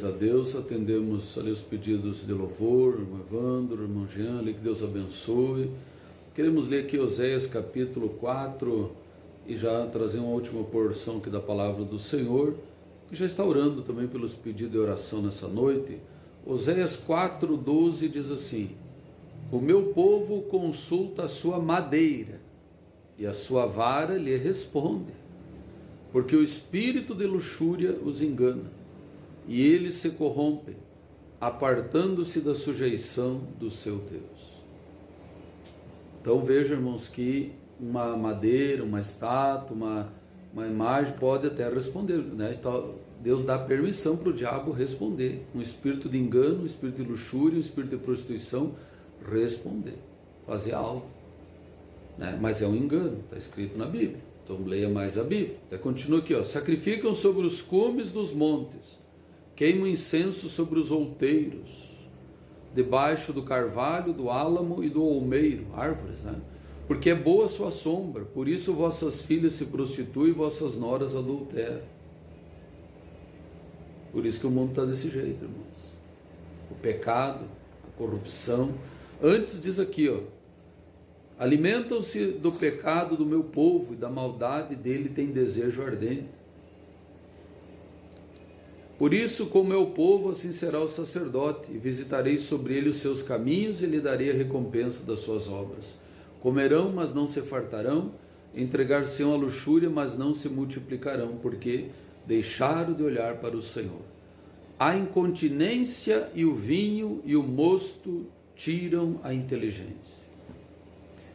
A Deus, atendemos ali os pedidos de louvor, irmão Evandro, irmão Jean, ali, que Deus abençoe. Queremos ler aqui Oséias capítulo 4 e já trazer uma última porção aqui da palavra do Senhor, e já está orando também pelos pedidos de oração nessa noite. Oséias 4:12 diz assim: o meu povo consulta a sua madeira, e a sua vara lhe responde, porque o espírito de luxúria os engana, e eles se corrompem, apartando-se da sujeição do seu Deus. Então vejam, irmãos, que uma madeira, uma estátua, uma imagem pode até responder, né? Deus dá permissão para o diabo responder. Um espírito de engano, um espírito de luxúria, um espírito de prostituição responder, fazer algo, né? Mas é um engano, está escrito na Bíblia. Então leia mais a Bíblia. Até continua aqui, ó: sacrificam sobre os cumes dos montes, queimam incenso sobre os outeiros, debaixo do carvalho, do álamo e do olmeiro, árvores, né? Porque é boa a sua sombra, por isso vossas filhas se prostituem e vossas noras adulteram. Por isso que o mundo está desse jeito, irmãos. O pecado, a corrupção. Antes diz aqui, ó: alimentam-se do pecado do meu povo, e da maldade dele tem desejo ardente. Por isso, como é o povo, assim será o sacerdote, e visitarei sobre ele os seus caminhos, e lhe darei a recompensa das suas obras. Comerão, mas não se fartarão, entregar-se-ão à luxúria, mas não se multiplicarão, porque deixaram de olhar para o Senhor. A incontinência e o vinho e o mosto tiram a inteligência.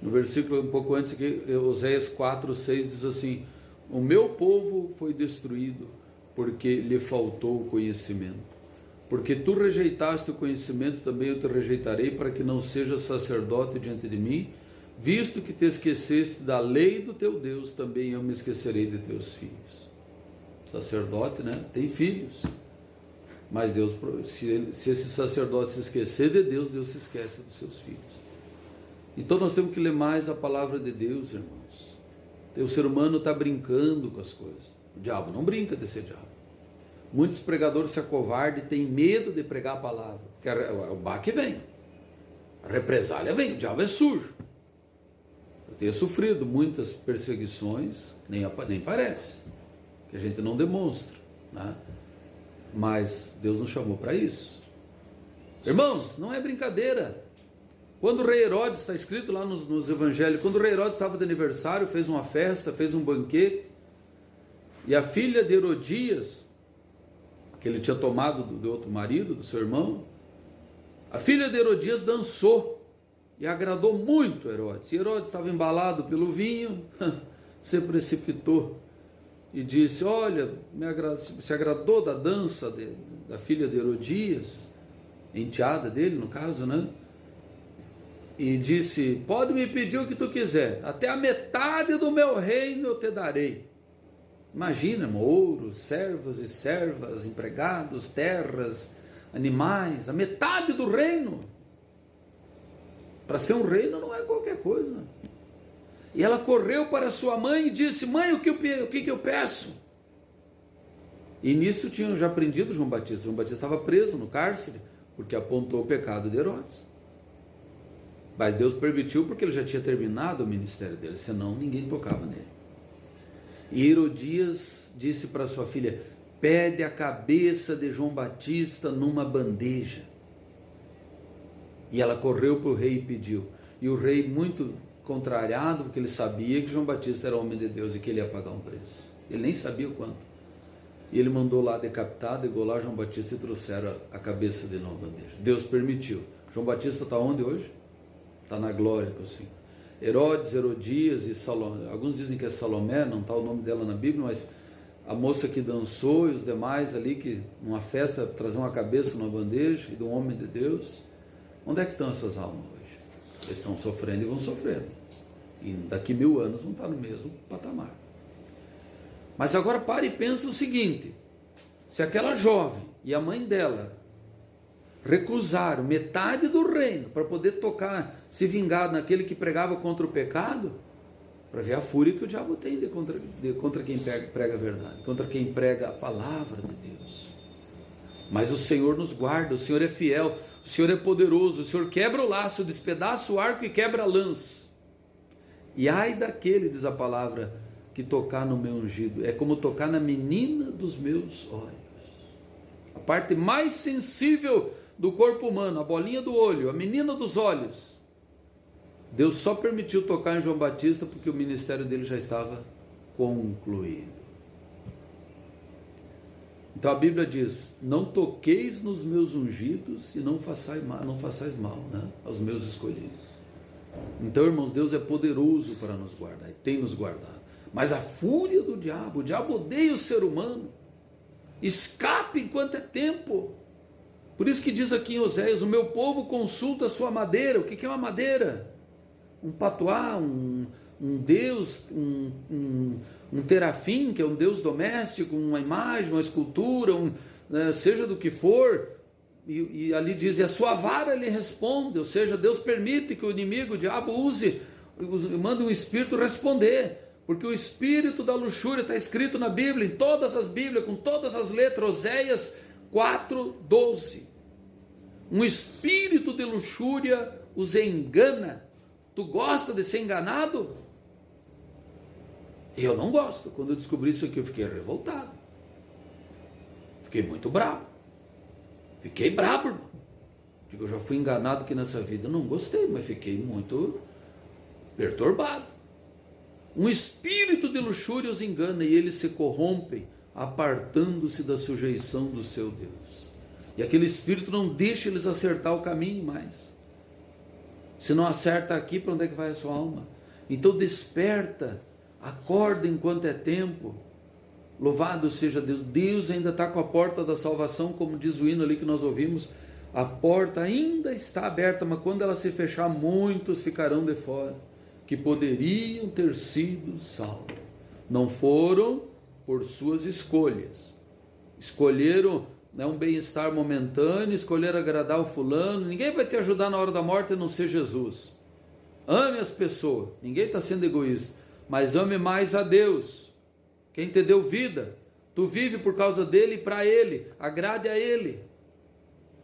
No versículo um pouco antes aqui, Oséias 4:6 diz assim: o meu povo foi destruído, porque lhe faltou o conhecimento. Porque tu rejeitaste o conhecimento, também eu te rejeitarei, para que não sejas sacerdote diante de mim. Visto que te esqueceste da lei do teu Deus, também eu me esquecerei de teus filhos. Sacerdote, né? Tem filhos. Mas Deus, se esse sacerdote se esquecer de Deus, Deus se esquece dos seus filhos. Então nós temos que ler mais a palavra de Deus, irmãos. O ser humano está brincando com as coisas. O diabo não brinca desse diabo. Muitos pregadores se acovardam e têm medo de pregar a palavra, porque o baque vem, a represália vem, o diabo é sujo. Eu tenho sofrido muitas perseguições, nem parece, que a gente não demonstra, né? Mas Deus nos chamou para isso. Irmãos, não é brincadeira. Quando o rei Herodes, está escrito lá nos evangelhos, quando o rei Herodes estava de aniversário, fez uma festa, fez um banquete, e a filha de Herodias, que ele tinha tomado do outro marido, do seu irmão, a filha de Herodias dançou e agradou muito Herodes. E Herodes estava embalado pelo vinho, se precipitou e disse: olha, se agradou da dança da filha de Herodias, enteada dele no caso, né? E disse: pode me pedir o que tu quiser, até a metade do meu reino eu te darei. Imagina, irmão, ouro, servos e servas, empregados, terras, animais, a metade do reino. Para ser um reino não é qualquer coisa. E ela correu para sua mãe e disse: mãe, o que eu peço? E nisso tinham já prendido João Batista. João Batista estava preso no cárcere, porque apontou o pecado de Herodes. Mas Deus permitiu, porque ele já tinha terminado o ministério dele, senão ninguém tocava nele. E Herodias disse para sua filha: pede a cabeça de João Batista numa bandeja. E ela correu para o rei e pediu. E o rei, muito contrariado, porque ele sabia que João Batista era homem de Deus e que ele ia pagar um preço. Ele nem sabia o quanto. E ele mandou lá decapitar, degolar João Batista e trouxeram a cabeça dele numa bandeja. Deus permitiu. João Batista está onde hoje? Está na glória com o Senhor. Herodes, Herodias e Salomé, alguns dizem que é Salomé, não está o nome dela na Bíblia, mas a moça que dançou e os demais ali, que numa festa traziam uma cabeça numa bandeja, e do homem de Deus. Onde é que estão essas almas hoje? Eles estão sofrendo e vão sofrer, e daqui 1000 anos vão estar no mesmo patamar. Mas agora pare e pensa o seguinte: se aquela jovem e a mãe dela recusaram metade do reino para poder tocar, se vingar naquele que pregava contra o pecado, para ver a fúria que o diabo tem contra quem prega a verdade, contra quem prega a palavra de Deus. Mas o Senhor nos guarda, o Senhor é fiel, o Senhor é poderoso, o Senhor quebra o laço, despedaça o arco e quebra a lança. E ai daquele, diz a palavra, que tocar no meu ungido, é como tocar na menina dos meus olhos. A parte mais sensível do corpo humano, a bolinha do olho, a menina dos olhos. Deus só permitiu tocar em João Batista porque o ministério dele já estava concluído. Então a Bíblia diz: não toqueis nos meus ungidos e não façais mal, né, aos meus escolhidos. Então, irmãos, Deus é poderoso para nos guardar e tem nos guardado. Mas a fúria do diabo, o diabo odeia o ser humano. Escape enquanto é tempo. Por isso que diz aqui em Oséias: o meu povo consulta a sua madeira. O que é uma madeira? Um patuá, um deus, um terafim, que é um deus doméstico, uma imagem, uma escultura, seja do que for. E ali diz: e a sua vara lhe responde. Ou seja, Deus permite que o inimigo, o diabo, manda um espírito responder. Porque o espírito da luxúria está escrito na Bíblia, em todas as Bíblias, com todas as letras. Oséias 4:12. Um espírito de luxúria os engana. Tu gosta de ser enganado? Eu não gosto. Quando eu descobri isso aqui, eu fiquei revoltado. Fiquei muito bravo. Fiquei bravo, irmão. Digo, eu já fui enganado aqui nessa vida. Eu não gostei, mas fiquei muito perturbado. Um espírito de luxúria os engana e eles se corrompem, apartando-se da sujeição do seu Deus. E aquele espírito não deixa eles acertar o caminho mais. Se não acerta aqui, para onde é que vai a sua alma? Então desperta, acorda enquanto é tempo. Louvado seja Deus. Deus ainda está com a porta da salvação, como diz o hino ali que nós ouvimos. A porta ainda está aberta, mas quando ela se fechar, muitos ficarão de fora, que poderiam ter sido salvos. Não foram por suas escolhas. Escolheram um bem-estar momentâneo, escolheram agradar o fulano. Ninguém vai te ajudar na hora da morte a não ser Jesus. Ame as pessoas. Ninguém está sendo egoísta. Mas ame mais a Deus. Quem te deu vida, tu vive por causa dele e para ele. Agrade a ele.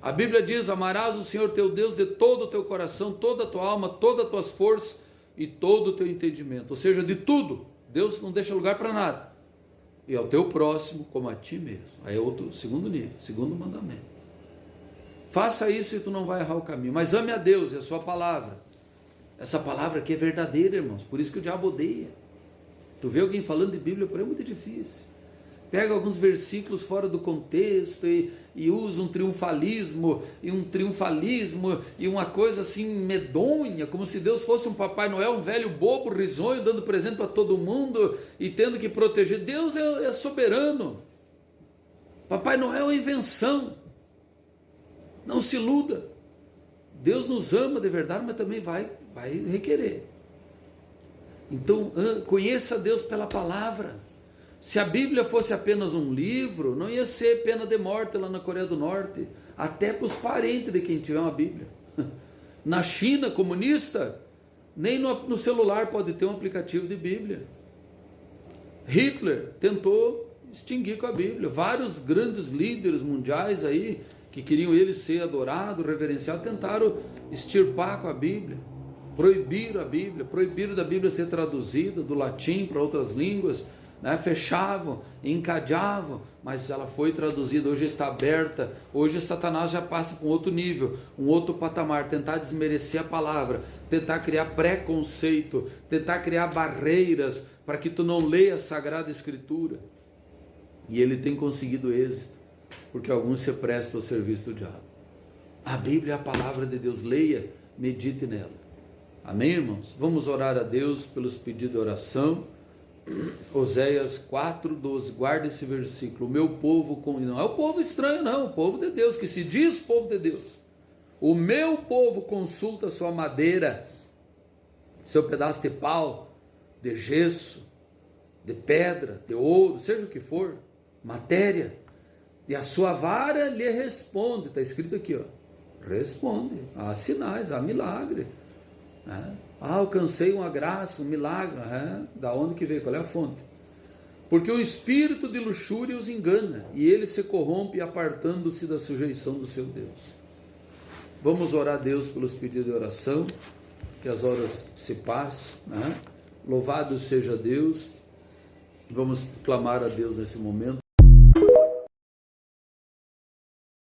A Bíblia diz: amarás o Senhor teu Deus de todo o teu coração, toda a tua alma, todas as tuas forças e todo o teu entendimento. Ou seja, de tudo. Deus não deixa lugar para nada. E ao teu próximo como a ti mesmo. Aí é outro, segundo nível, segundo mandamento. Faça isso e tu não vai errar o caminho. Mas ame a Deus e a sua palavra. Essa palavra aqui é verdadeira, irmãos. Por isso que o diabo odeia. Tu vê alguém falando de Bíblia por aí, é muito difícil. Pega alguns versículos fora do contexto e usa um triunfalismo e uma coisa assim medonha, como se Deus fosse um Papai Noel, um velho bobo, risonho, dando presente para todo mundo e tendo que proteger. Deus é soberano. Papai Noel é invenção. Não se iluda. Deus nos ama de verdade, mas também vai requerer. Então, conheça Deus pela palavra. Se a Bíblia fosse apenas um livro, não ia ser pena de morte lá na Coreia do Norte, até para os parentes de quem tiver uma Bíblia. Na China comunista, nem no celular pode ter um aplicativo de Bíblia. Hitler tentou extinguir com a Bíblia. Vários grandes líderes mundiais aí, que queriam eles ser adorados, reverenciados, tentaram extirpar com a Bíblia. Proibiram a Bíblia, proibiram da Bíblia ser traduzida do latim para outras línguas, fechavam, encadeavam, mas ela foi traduzida, hoje está aberta. Hoje Satanás já passa para um outro nível, um outro patamar, tentar desmerecer a palavra, tentar criar preconceito, tentar criar barreiras para que tu não leia a Sagrada Escritura. E ele tem conseguido êxito, porque alguns se prestam ao serviço do diabo. A Bíblia é a palavra de Deus, leia, medite nela. Amém, irmãos? Vamos orar a Deus pelos pedidos de oração. Oséias 4:12, guarda esse versículo. O meu povo, não é o povo estranho não, o povo de Deus, que se diz povo de Deus. O meu povo consulta sua madeira, seu pedaço de pau, de gesso, de pedra, de ouro, seja o que for, matéria, e a sua vara lhe responde. Está escrito aqui, responde. Há sinais, há milagre, alcancei uma graça, um milagre. Da onde que veio? Qual é a fonte? Porque o espírito de luxúria os engana, e ele se corrompe apartando-se da sujeição do seu Deus. Vamos orar a Deus pelos pedidos de oração, que as horas se passem, né? Louvado seja Deus. Vamos clamar a Deus nesse momento.